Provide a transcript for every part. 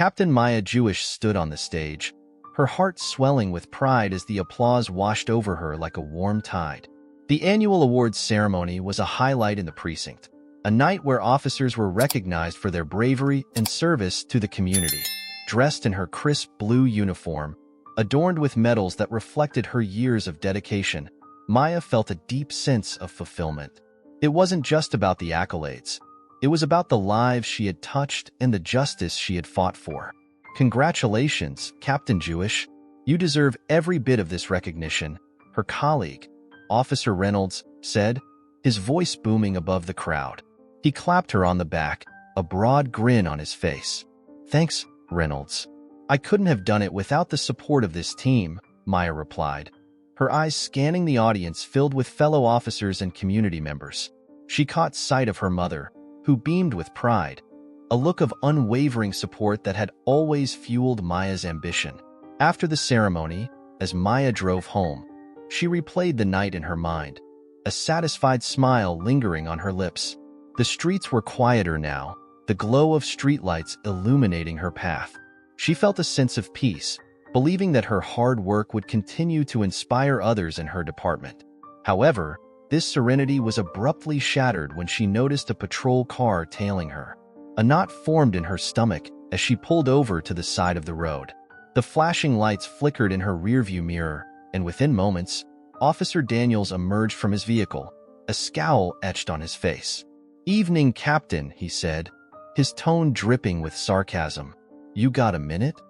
Captain Maya Jewish stood on the stage, her heart swelling with pride as the applause washed over her like a warm tide. The annual awards ceremony was a highlight in the precinct, a night where officers were recognized for their bravery and service to the community. Dressed in her crisp blue uniform, adorned with medals that reflected her years of dedication, Maya felt a deep sense of fulfillment. It wasn't just about the accolades. It was about the lives she had touched and the justice she had fought for. Congratulations, Captain Jewish. You deserve every bit of this recognition, her colleague, Officer Reynolds, said, his voice booming above the crowd. He clapped her on the back, a broad grin on his face. Thanks, Reynolds. I couldn't have done it without the support of this team, Maya replied, her eyes scanning the audience filled with fellow officers and community members. She caught sight of her mother, who beamed with pride, a look of unwavering support that had always fueled Maya's ambition. After the ceremony, as Maya drove home, she replayed the night in her mind, a satisfied smile lingering on her lips. The streets were quieter now, the glow of streetlights illuminating her path. She felt a sense of peace, believing that her hard work would continue to inspire others in her department. However, this serenity was abruptly shattered when she noticed a patrol car tailing her. A knot formed in her stomach as she pulled over to the side of the road. The flashing lights flickered in her rearview mirror, and within moments, Officer Daniels emerged from his vehicle, a scowl etched on his face. "Evening, Captain," he said, his tone dripping with sarcasm. "You got a minute?"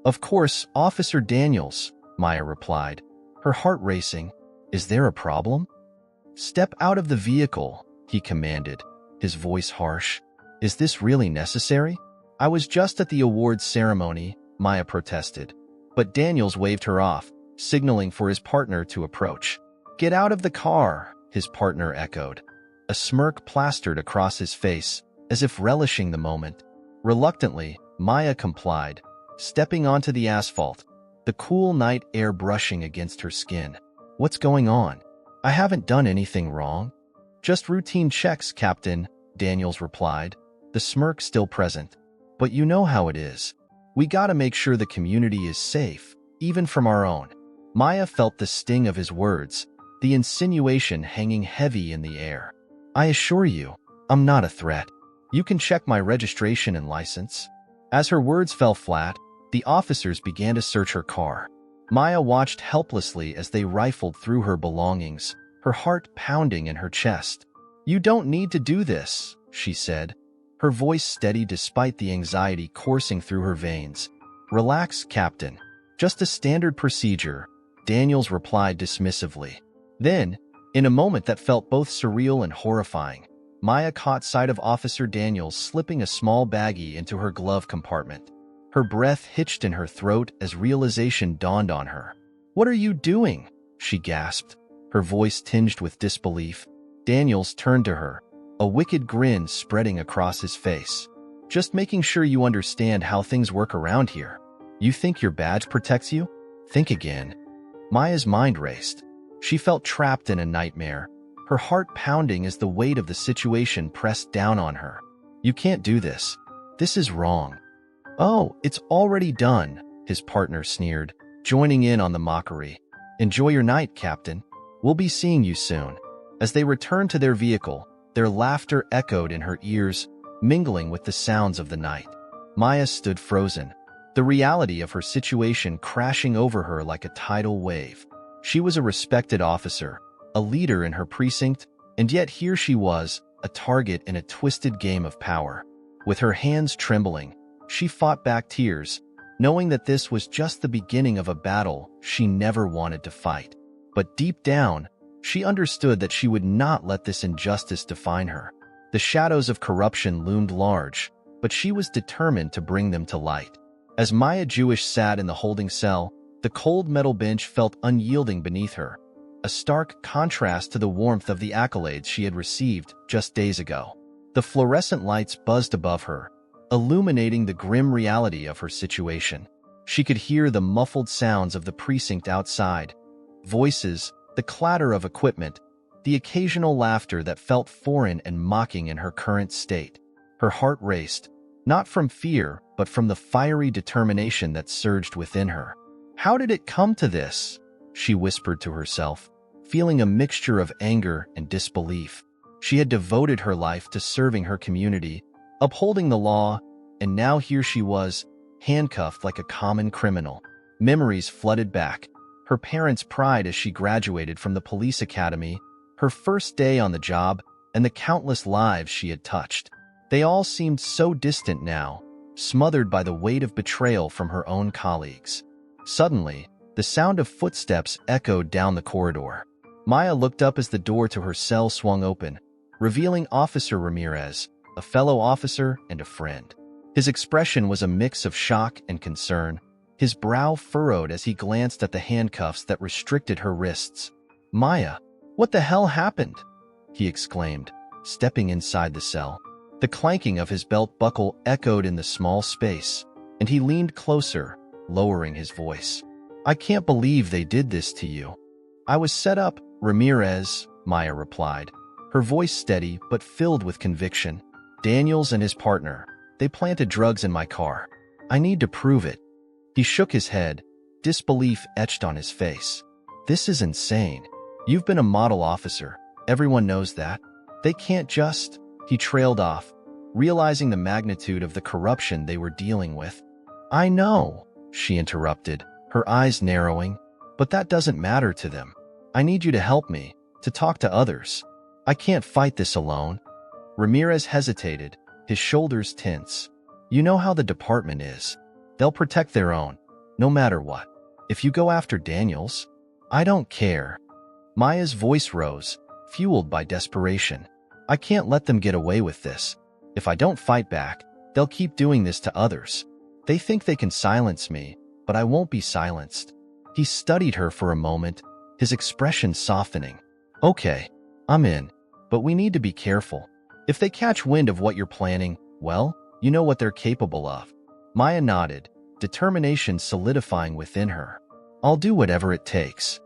"Of course, Officer Daniels," Maya replied, her heart racing. "Is there a problem?" "Step out of the vehicle," he commanded, his voice harsh. "Is this really necessary?" "I was just at the awards ceremony," Maya protested. But Daniels waved her off, signaling for his partner to approach. "Get out of the car," his partner echoed. A smirk plastered across his face, as if relishing the moment. Reluctantly, Maya complied, stepping onto the asphalt, the cool night air brushing against her skin. "What's going on?" "I haven't done anything wrong." "Just routine checks, Captain," Daniels replied, the smirk still present. "But you know how it is. We gotta make sure the community is safe, even from our own." Maya felt the sting of his words, the insinuation hanging heavy in the air. "I assure you, I'm not a threat. You can check my registration and license." As her words fell flat, the officers began to search her car. Maya watched helplessly as they rifled through her belongings, her heart pounding in her chest. "You don't need to do this," she said, her voice steady despite the anxiety coursing through her veins. "Relax, Captain. Just a standard procedure," Daniels replied dismissively. Then, in a moment that felt both surreal and horrifying, Maya caught sight of Officer Daniels slipping a small baggie into her glove compartment. Her breath hitched in her throat as realization dawned on her. "What are you doing?" she gasped, her voice tinged with disbelief. Daniels turned to her, a wicked grin spreading across his face. "Just making sure you understand how things work around here. You think your badge protects you? Think again." Maya's mind raced. She felt trapped in a nightmare, her heart pounding as the weight of the situation pressed down on her. "You can't do this. This is wrong." "Oh, it's already done," his partner sneered, joining in on the mockery. "Enjoy your night, Captain. We'll be seeing you soon." As they returned to their vehicle, their laughter echoed in her ears, mingling with the sounds of the night. Maya stood frozen, the reality of her situation crashing over her like a tidal wave. She was a respected officer, a leader in her precinct, and yet here she was, a target in a twisted game of power. With her hands trembling, she fought back tears, knowing that this was just the beginning of a battle she never wanted to fight. But deep down, she understood that she would not let this injustice define her. The shadows of corruption loomed large, but she was determined to bring them to light. As Maya Jewish sat in the holding cell, the cold metal bench felt unyielding beneath her, a stark contrast to the warmth of the accolades she had received just days ago. The fluorescent lights buzzed above her, illuminating the grim reality of her situation. She could hear the muffled sounds of the precinct outside, voices, the clatter of equipment, the occasional laughter that felt foreign and mocking in her current state. Her heart raced, not from fear, but from the fiery determination that surged within her. How did it come to this? She whispered to herself, feeling a mixture of anger and disbelief. She had devoted her life to serving her community, upholding the law, and now here she was, handcuffed like a common criminal. Memories flooded back. Her parents' pride as she graduated from the police academy, her first day on the job, and the countless lives she had touched. They all seemed so distant now, smothered by the weight of betrayal from her own colleagues. Suddenly, the sound of footsteps echoed down the corridor. Maya looked up as the door to her cell swung open, revealing Officer Ramirez, a fellow officer and a friend. His expression was a mix of shock and concern, his brow furrowed as he glanced at the handcuffs that restricted her wrists. "Maya, what the hell happened?" he exclaimed, stepping inside the cell. The clanking of his belt buckle echoed in the small space, and he leaned closer, lowering his voice. "I can't believe they did this to you." "I was set up, Ramirez," Maya replied, her voice steady but filled with conviction. "Daniels and his partner, they planted drugs in my car. I need to prove it." He shook his head, disbelief etched on his face. "This is insane. You've been a model officer. Everyone knows that. They can't just—" He trailed off, realizing the magnitude of the corruption they were dealing with. "I know," she interrupted, her eyes narrowing, "but that doesn't matter to them. I need you to help me, to talk to others. I can't fight this alone." Ramirez hesitated, his shoulders tense. "You know how the department is. They'll protect their own, no matter what. If you go after Daniels, I don't care." Maya's voice rose, fueled by desperation. "I can't let them get away with this. If I don't fight back, they'll keep doing this to others. They think they can silence me, but I won't be silenced." He studied her for a moment, his expression softening. "Okay, I'm in, but we need to be careful. If they catch wind of what you're planning, well, you know what they're capable of." Maya nodded, determination solidifying within her. "I'll do whatever it takes."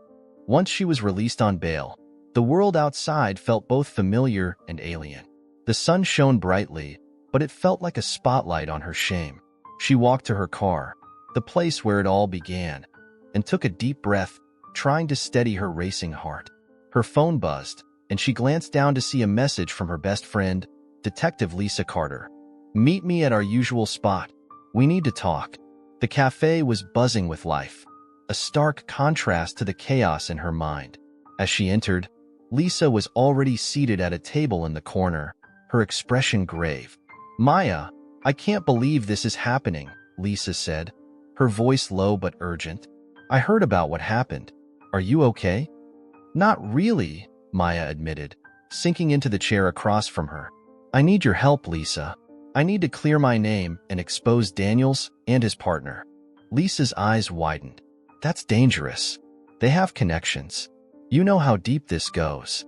Once she was released on bail, the world outside felt both familiar and alien. The sun shone brightly, but it felt like a spotlight on her shame. She walked to her car, the place where it all began, and took a deep breath, trying to steady her racing heart. Her phone buzzed, and she glanced down to see a message from her best friend, Detective Lisa Carter. "Meet me at our usual spot. We need to talk." The cafe was buzzing with life, a stark contrast to the chaos in her mind. As she entered, Lisa was already seated at a table in the corner, her expression grave. "Maya, I can't believe this is happening," Lisa said, her voice low but urgent. "I heard about what happened. Are you okay?" "Not really," Maya admitted, sinking into the chair across from her. "I need your help, Lisa. I need to clear my name and expose Daniels and his partner." Lisa's eyes widened. "That's dangerous. They have connections. You know how deep this goes."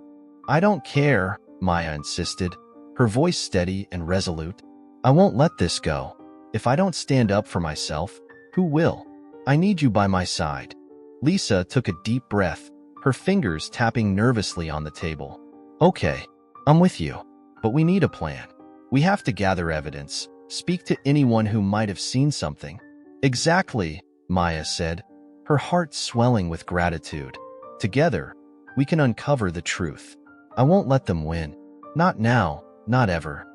"I don't care," Maya insisted, her voice steady and resolute. "I won't let this go. If I don't stand up for myself, who will? I need you by my side." Lisa took a deep breath, her fingers tapping nervously on the table. "Okay, I'm with you, but we need a plan. We have to gather evidence, speak to anyone who might have seen something." "Exactly," Maya said, her heart swelling with gratitude. "Together, we can uncover the truth. I won't let them win. Not now, not ever."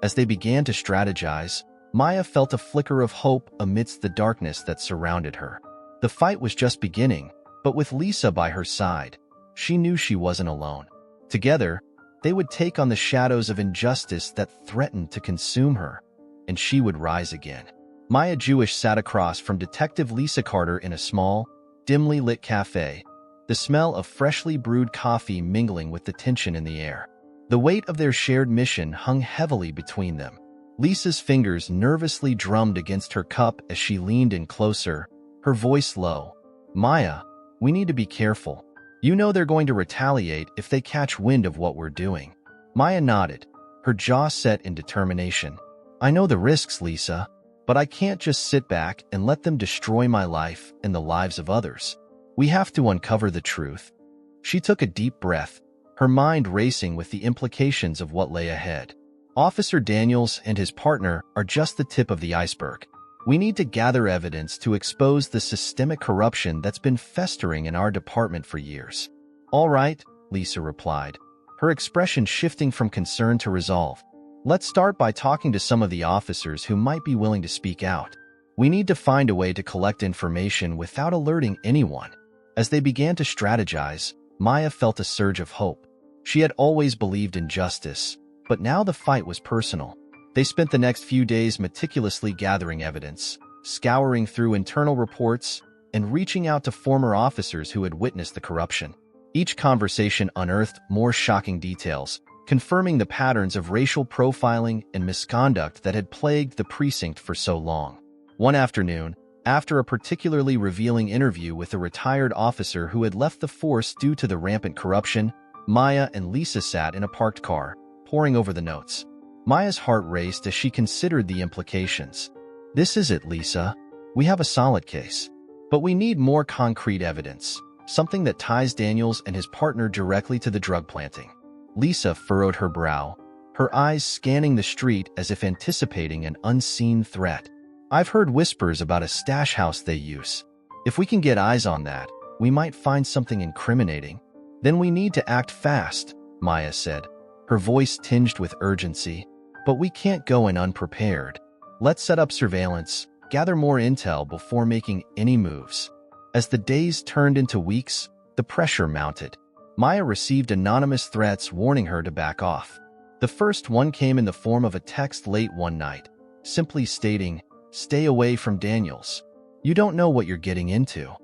As they began to strategize, Maya felt a flicker of hope amidst the darkness that surrounded her. The fight was just beginning, but with Lisa by her side, she knew she wasn't alone. Together, they would take on the shadows of injustice that threatened to consume her, and she would rise again. Maya Jewish sat across from Detective Lisa Carter in a small, dimly lit cafe, the smell of freshly brewed coffee mingling with the tension in the air. The weight of their shared mission hung heavily between them. Lisa's fingers nervously drummed against her cup as she leaned in closer, her voice low. "Maya, we need to be careful. You know they're going to retaliate if they catch wind of what we're doing." Maya nodded, her jaw set in determination. "I know the risks, Lisa, but I can't just sit back and let them destroy my life and the lives of others. We have to uncover the truth." She took a deep breath, her mind racing with the implications of what lay ahead. Officer Daniels and his partner are just the tip of the iceberg. We need to gather evidence to expose the systemic corruption that's been festering in our department for years. All right, Lisa replied, her expression shifting from concern to resolve. Let's start by talking to some of the officers who might be willing to speak out. We need to find a way to collect information without alerting anyone. As they began to strategize, Maya felt a surge of hope. She had always believed in justice, but now the fight was personal. They spent the next few days meticulously gathering evidence, scouring through internal reports, and reaching out to former officers who had witnessed the corruption. Each conversation unearthed more shocking details, confirming the patterns of racial profiling and misconduct that had plagued the precinct for so long. One afternoon, after a particularly revealing interview with a retired officer who had left the force due to the rampant corruption, Maya and Lisa sat in a parked car, poring over the notes. Maya's heart raced as she considered the implications. This is it, Lisa. We have a solid case. But we need more concrete evidence, something that ties Daniels and his partner directly to the drug planting. Lisa furrowed her brow, her eyes scanning the street as if anticipating an unseen threat. I've heard whispers about a stash house they use. If we can get eyes on that, we might find something incriminating. Then we need to act fast, Maya said, her voice tinged with urgency. But we can't go in unprepared. Let's set up surveillance, gather more intel before making any moves. As the days turned into weeks, the pressure mounted. Maya received anonymous threats warning her to back off. The first one came in the form of a text late one night, simply stating, "Stay away from Daniels. You don't know what you're getting into."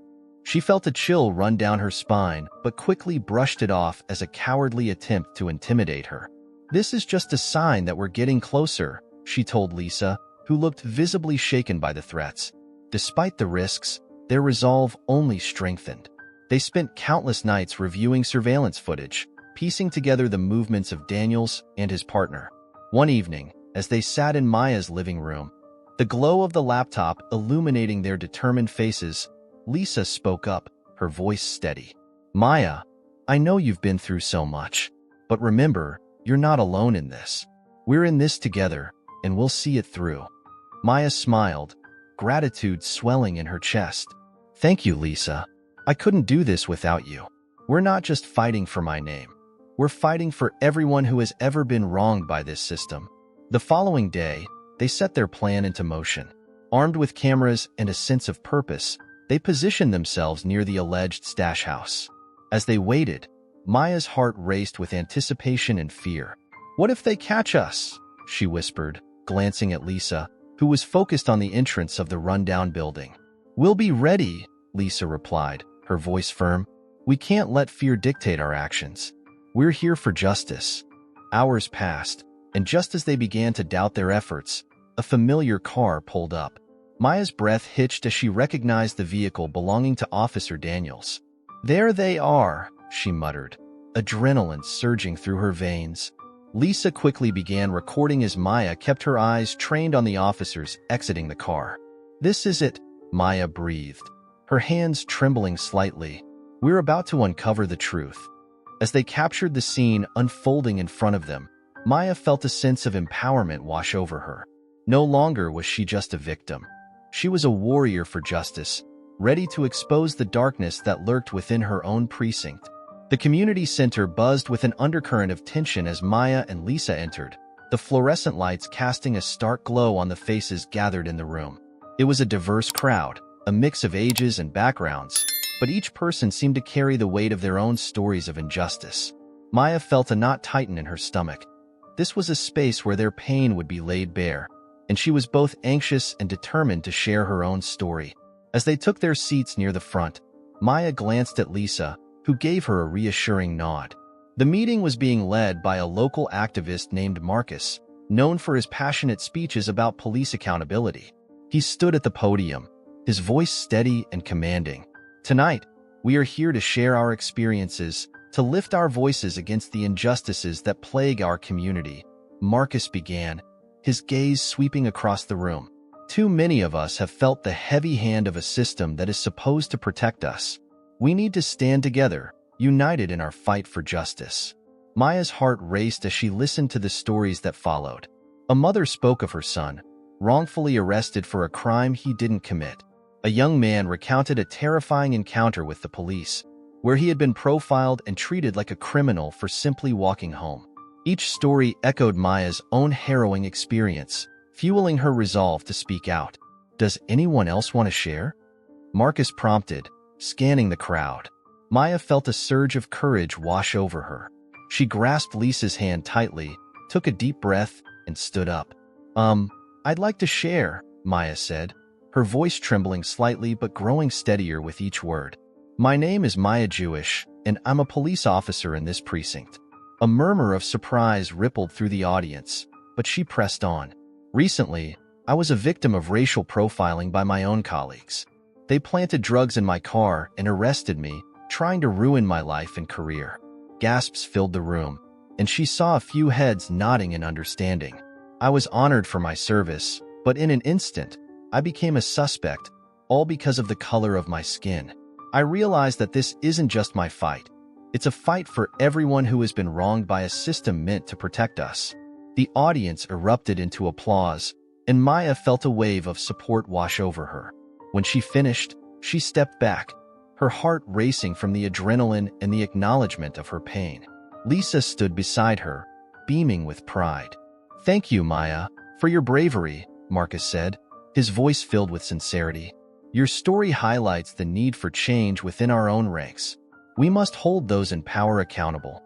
She felt a chill run down her spine, but quickly brushed it off as a cowardly attempt to intimidate her. "This is just a sign that we're getting closer," she told Lisa, who looked visibly shaken by the threats. Despite the risks, their resolve only strengthened. They spent countless nights reviewing surveillance footage, piecing together the movements of Daniels and his partner. One evening, as they sat in Maya's living room, the glow of the laptop illuminating their determined faces, Lisa spoke up, her voice steady. "Maya, I know you've been through so much, but remember, you're not alone in this. We're in this together, and we'll see it through." Maya smiled, gratitude swelling in her chest. "Thank you, Lisa. I couldn't do this without you. We're not just fighting for my name. We're fighting for everyone who has ever been wronged by this system." The following day, they set their plan into motion. Armed with cameras and a sense of purpose, they positioned themselves near the alleged stash house. As they waited, Maya's heart raced with anticipation and fear. "What if they catch us?" she whispered, glancing at Lisa, who was focused on the entrance of the rundown building. "We'll be ready," Lisa replied, her voice firm. "We can't let fear dictate our actions. We're here for justice." Hours passed, and just as they began to doubt their efforts, a familiar car pulled up. Maya's breath hitched as she recognized the vehicle belonging to Officer Daniels. "There they are," she muttered, adrenaline surging through her veins. Lisa quickly began recording as Maya kept her eyes trained on the officers exiting the car. "This is it," Maya breathed, her hands trembling slightly. "We're about to uncover the truth." As they captured the scene unfolding in front of them, Maya felt a sense of empowerment wash over her. No longer was she just a victim. She was a warrior for justice, ready to expose the darkness that lurked within her own precinct. The community center buzzed with an undercurrent of tension as Maya and Lisa entered, the fluorescent lights casting a stark glow on the faces gathered in the room. It was a diverse crowd, a mix of ages and backgrounds, but each person seemed to carry the weight of their own stories of injustice. Maya felt a knot tighten in her stomach. This was a space where their pain would be laid bare, and she was both anxious and determined to share her own story. As they took their seats near the front, Maya glanced at Lisa, who gave her a reassuring nod. The meeting was being led by a local activist named Marcus, known for his passionate speeches about police accountability. He stood at the podium, his voice steady and commanding. "Tonight, we are here to share our experiences, to lift our voices against the injustices that plague our community," Marcus began, his gaze sweeping across the room. "Too many of us have felt the heavy hand of a system that is supposed to protect us. We need to stand together, united in our fight for justice." Maya's heart raced as she listened to the stories that followed. A mother spoke of her son, wrongfully arrested for a crime he didn't commit. A young man recounted a terrifying encounter with the police, where he had been profiled and treated like a criminal for simply walking home. Each story echoed Maya's own harrowing experience, fueling her resolve to speak out. "Does anyone else want to share?" Marcus prompted, scanning the crowd. Maya felt a surge of courage wash over her. She grasped Lisa's hand tightly, took a deep breath, and stood up. I'd like to share," Maya said, her voice trembling slightly but growing steadier with each word. "My name is Maya Jewish, and I'm a police officer in this precinct." A murmur of surprise rippled through the audience, but she pressed on. "Recently, I was a victim of racial profiling by my own colleagues. They planted drugs in my car and arrested me, trying to ruin my life and career." Gasps filled the room, and she saw a few heads nodding in understanding. "I was honored for my service, but in an instant, I became a suspect, all because of the color of my skin. I realized that this isn't just my fight. It's a fight for everyone who has been wronged by a system meant to protect us." The audience erupted into applause, and Maya felt a wave of support wash over her. When she finished, she stepped back, her heart racing from the adrenaline and the acknowledgement of her pain. Lisa stood beside her, beaming with pride. "Thank you, Maya, for your bravery," Marcus said, his voice filled with sincerity. "Your story highlights the need for change within our own ranks. We must hold those in power accountable."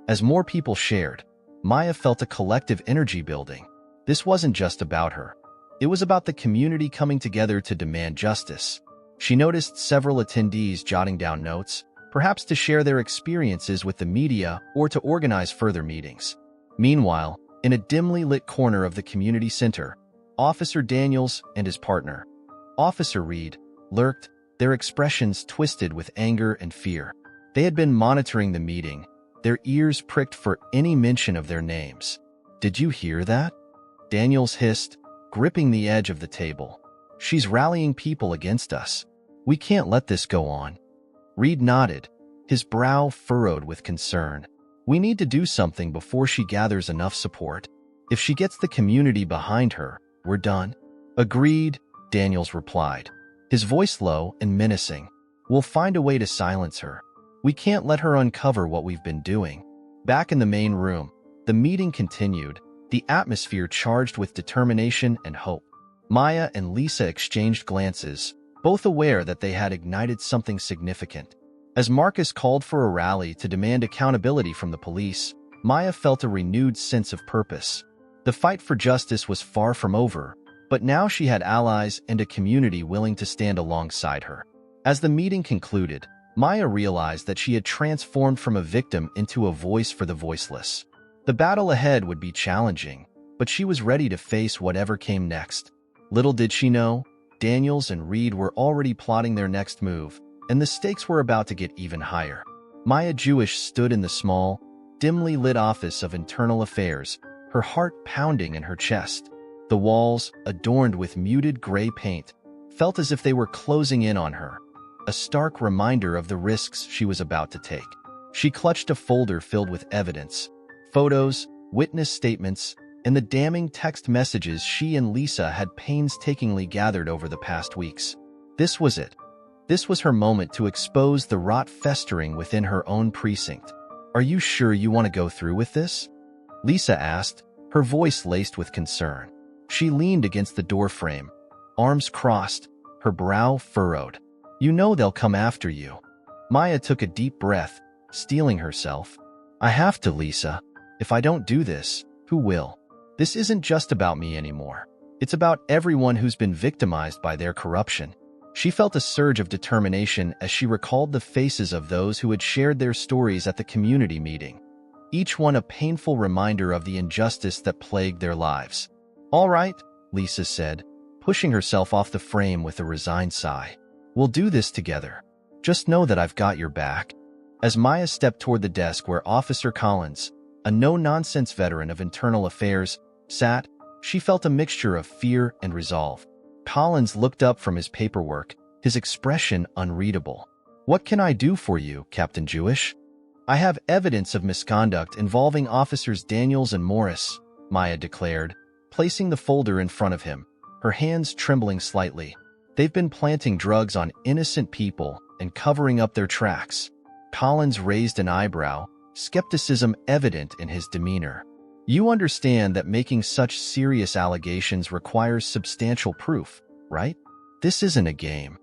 As more people shared, Maya felt a collective energy building. This wasn't just about her. It was about the community coming together to demand justice. She noticed several attendees jotting down notes, perhaps to share their experiences with the media or to organize further meetings. Meanwhile, in a dimly lit corner of the community center, Officer Daniels and his partner, Officer Reed, lurked, their expressions twisted with anger and fear. They had been monitoring the meeting, their ears pricked for any mention of their names. "Did you hear that?" Daniels hissed, gripping the edge of the table. "She's rallying people against us. We can't let this go on." Reed nodded, his brow furrowed with concern. "We need to do something before she gathers enough support. If she gets the community behind her, we're done." "Agreed," Daniels replied, his voice low and menacing. "We'll find a way to silence her. We can't let her uncover what we've been doing." Back in the main room, the meeting continued, the atmosphere charged with determination and hope. Maya and Lisa exchanged glances, both aware that they had ignited something significant. As Marcus called for a rally to demand accountability from the police, Maya felt a renewed sense of purpose. The fight for justice was far from over, but now she had allies and a community willing to stand alongside her. As the meeting concluded, Maya realized that she had transformed from a victim into a voice for the voiceless. The battle ahead would be challenging, but she was ready to face whatever came next. Little did she know, Daniels and Reed were already plotting their next move, and the stakes were about to get even higher. Maya Jewish stood in the small, dimly lit office of Internal Affairs, her heart pounding in her chest. The walls, adorned with muted gray paint, felt as if they were closing in on her, a stark reminder of the risks she was about to take. She clutched a folder filled with evidence, photos, witness statements, and the damning text messages she and Lisa had painstakingly gathered over the past weeks. This was it. This was her moment to expose the rot festering within her own precinct. "Are you sure you want to go through with this?" Lisa asked, her voice laced with concern. She leaned against the doorframe, arms crossed, her brow furrowed. "You know they'll come after you." Maya took a deep breath, steeling herself. "I have to, Lisa. If I don't do this, who will? This isn't just about me anymore. It's about everyone who's been victimized by their corruption." She felt a surge of determination as she recalled the faces of those who had shared their stories at the community meeting, each one a painful reminder of the injustice that plagued their lives. "All right," Lisa said, pushing herself off the frame with a resigned sigh. "We'll do this together. Just know that I've got your back." As Maya stepped toward the desk where Officer Collins, a no-nonsense veteran of Internal Affairs, sat, she felt a mixture of fear and resolve. Collins looked up from his paperwork, his expression unreadable. "What can I do for you, Captain Jewish?" I have evidence of misconduct involving Officers Daniels and Morris, Maya declared, placing the folder in front of him, her hands trembling slightly. They've been planting drugs on innocent people and covering up their tracks. Collins raised an eyebrow, skepticism evident in his demeanor. You understand that making such serious allegations requires substantial proof, right? This isn't a game.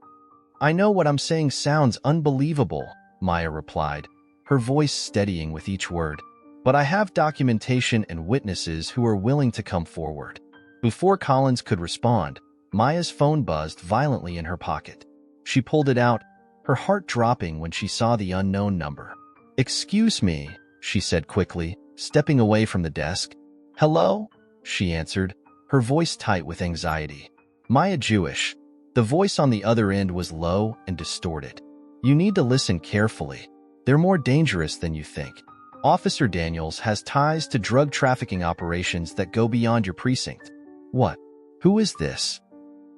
I know what I'm saying sounds unbelievable, Maya replied, her voice steadying with each word. But I have documentation and witnesses who are willing to come forward. Before Collins could respond, Maya's phone buzzed violently in her pocket. She pulled it out, her heart dropping when she saw the unknown number. "Excuse me," she said quickly, stepping away from the desk. "Hello?" she answered, her voice tight with anxiety. "Maya Jewish." The voice on the other end was low and distorted. "You need to listen carefully. They're more dangerous than you think. Officer Daniels has ties to drug trafficking operations that go beyond your precinct." "What? Who is this?"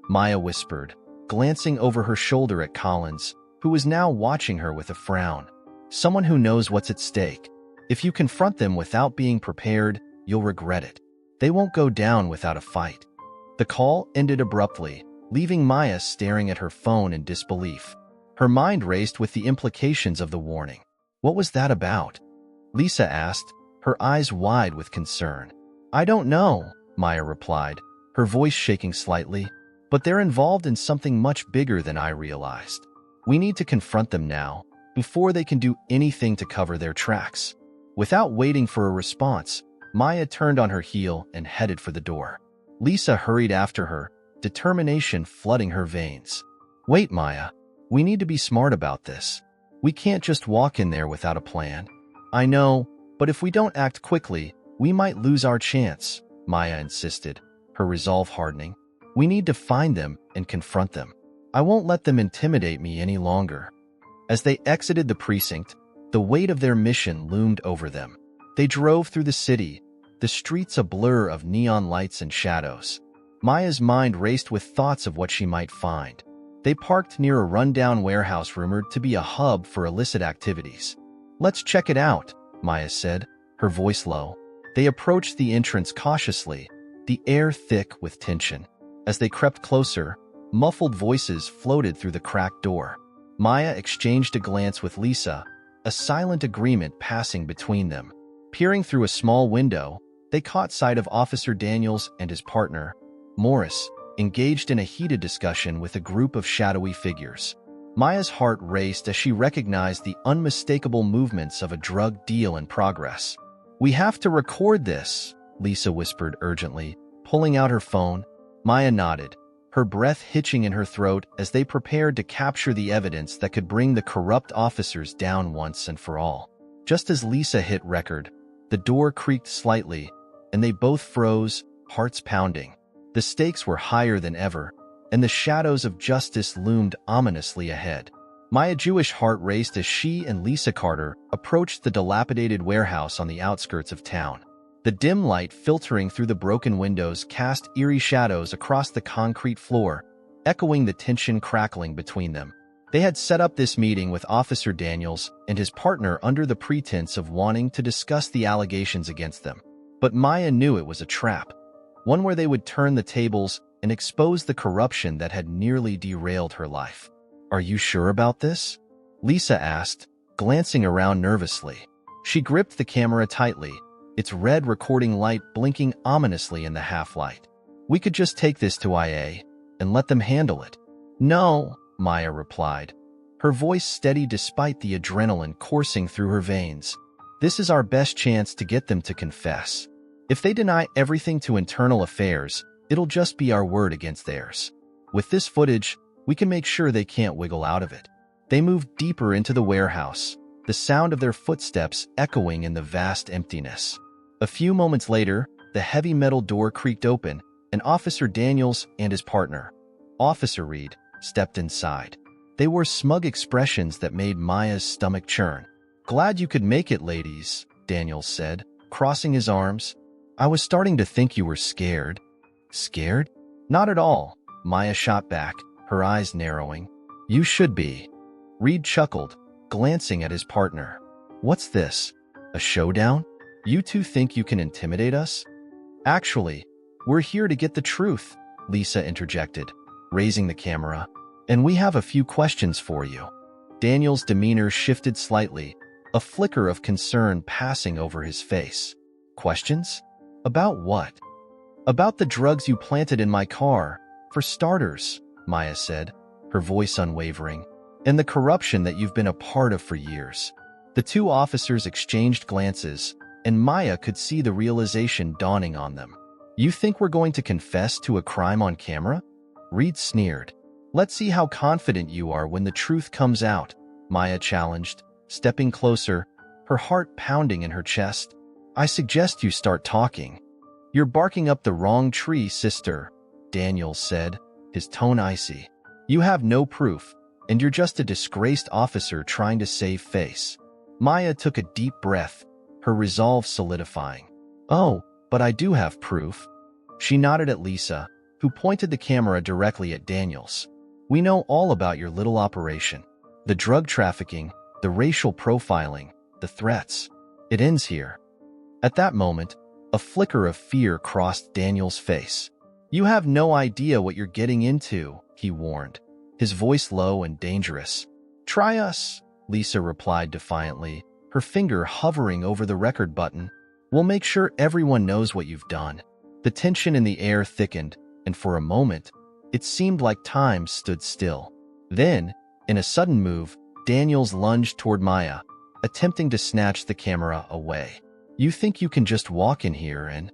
Maya whispered, glancing over her shoulder at Collins, who was now watching her with a frown. "Someone who knows what's at stake. If you confront them without being prepared, you'll regret it. They won't go down without a fight." The call ended abruptly, leaving Maya staring at her phone in disbelief. Her mind raced with the implications of the warning. What was that about? Lisa asked, her eyes wide with concern. "I don't know," Maya replied, her voice shaking slightly, "but they're involved in something much bigger than I realized. We need to confront them now, before they can do anything to cover their tracks." Without waiting for a response, Maya turned on her heel and headed for the door. Lisa hurried after her, determination flooding her veins. "Wait, Maya. We need to be smart about this. We can't just walk in there without a plan." "I know, but if we don't act quickly, we might lose our chance," Maya insisted, her resolve hardening. "We need to find them and confront them. I won't let them intimidate me any longer." As they exited the precinct, the weight of their mission loomed over them. They drove through the city, the streets a blur of neon lights and shadows. Maya's mind raced with thoughts of what she might find. They parked near a rundown warehouse rumored to be a hub for illicit activities. "Let's check it out," Maya said, her voice low. They approached the entrance cautiously, the air thick with tension. As they crept closer, muffled voices floated through the cracked door. Maya exchanged a glance with Lisa, a silent agreement passing between them. Peering through a small window, they caught sight of Officer Daniels and his partner, Morris, engaged in a heated discussion with a group of shadowy figures. Maya's heart raced as she recognized the unmistakable movements of a drug deal in progress. "We have to record this," Lisa whispered urgently, pulling out her phone. Maya nodded, her breath hitching in her throat as they prepared to capture the evidence that could bring the corrupt officers down once and for all. Just as Lisa hit record, the door creaked slightly, and they both froze, hearts pounding. The stakes were higher than ever, and the shadows of justice loomed ominously ahead. Maya Jewish heart raced as she and Lisa Carter approached the dilapidated warehouse on the outskirts of town. The dim light filtering through the broken windows cast eerie shadows across the concrete floor, echoing the tension crackling between them. They had set up this meeting with Officer Daniels and his partner under the pretense of wanting to discuss the allegations against them. But Maya knew it was a trap, one where they would turn the tables and expose the corruption that had nearly derailed her life. "Are you sure about this?" Lisa asked, glancing around nervously. She gripped the camera tightly, its red recording light blinking ominously in the half-light. "We could just take this to IA and let them handle it." "No," Maya replied, her voice steady despite the adrenaline coursing through her veins. "This is our best chance to get them to confess. If they deny everything to internal affairs, it'll just be our word against theirs. With this footage, we can make sure they can't wiggle out of it." They moved deeper into the warehouse, the sound of their footsteps echoing in the vast emptiness. A few moments later, the heavy metal door creaked open, and Officer Daniels and his partner, Officer Reed, stepped inside. They wore smug expressions that made Maya's stomach churn. "Glad you could make it, ladies," Daniels said, crossing his arms. "I was starting to think you were scared." "Scared? Not at all," Maya shot back, her eyes narrowing. "You should be." Reed chuckled, glancing at his partner. What's this? A showdown? You two think you can intimidate us? Actually, we're here to get the truth, Lisa interjected, raising the camera. And we have a few questions for you. Daniel's demeanor shifted slightly, a flicker of concern passing over his face. Questions? About what? About the drugs you planted in my car, for starters, Maya said, her voice unwavering, and the corruption that you've been a part of for years. The two officers exchanged glances, and Maya could see the realization dawning on them. You think we're going to confess to a crime on camera? Reed sneered. Let's see how confident you are when the truth comes out, Maya challenged, stepping closer, her heart pounding in her chest. I suggest you start talking. You're barking up the wrong tree, sister, Daniel said, his tone icy. You have no proof, and you're just a disgraced officer trying to save face. Maya took a deep breath, her resolve solidifying. Oh, but I do have proof. She nodded at Lisa, who pointed the camera directly at Daniels. We know all about your little operation. The drug trafficking, the racial profiling, the threats. It ends here. At that moment, a flicker of fear crossed Daniel's face. You have no idea what you're getting into, he warned, his voice low and dangerous. Try us, Lisa replied defiantly, her finger hovering over the record button. We'll make sure everyone knows what you've done. The tension in the air thickened, and for a moment, it seemed like time stood still. Then, in a sudden move, Daniels lunged toward Maya, attempting to snatch the camera away. You think you can just walk in here and…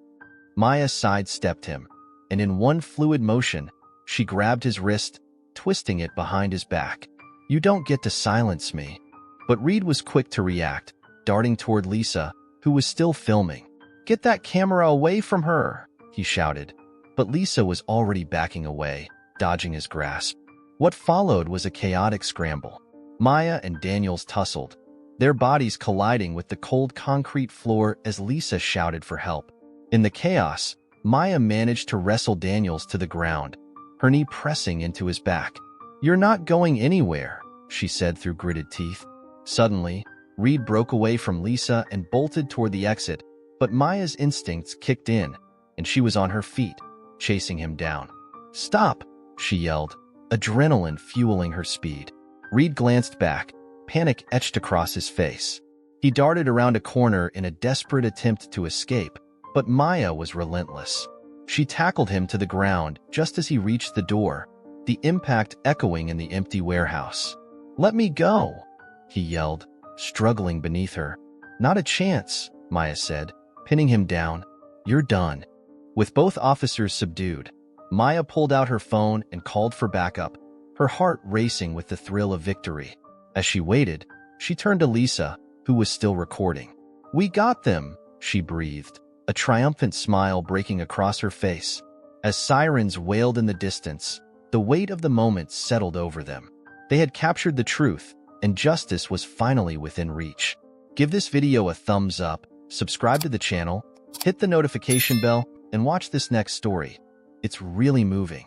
Maya sidestepped him, and in one fluid motion, she grabbed his wrist, twisting it behind his back. You don't get to silence me. But Reed was quick to react, darting toward Lisa, who was still filming. Get that camera away from her, he shouted. But Lisa was already backing away, dodging his grasp. What followed was a chaotic scramble. Maya and Daniels tussled, their bodies colliding with the cold concrete floor as Lisa shouted for help. In the chaos, Maya managed to wrestle Daniels to the ground, her knee pressing into his back. You're not going anywhere, she said through gritted teeth. Suddenly, Reed broke away from Lisa and bolted toward the exit, but Maya's instincts kicked in, and she was on her feet, chasing him down. Stop, she yelled, adrenaline fueling her speed. Reed glanced back, panic etched across his face. He darted around a corner in a desperate attempt to escape, but Maya was relentless. She tackled him to the ground just as he reached the door, the impact echoing in the empty warehouse. Let me go, he yelled, struggling beneath her. Not a chance, Maya said, pinning him down. You're done. With both officers subdued, Maya pulled out her phone and called for backup, her heart racing with the thrill of victory. As she waited, she turned to Lisa, who was still recording. We got them, she breathed, a triumphant smile breaking across her face. As sirens wailed in the distance, the weight of the moment settled over them. They had captured the truth, and justice was finally within reach. Give this video a thumbs up, subscribe to the channel, hit the notification bell, and watch this next story. It's really moving.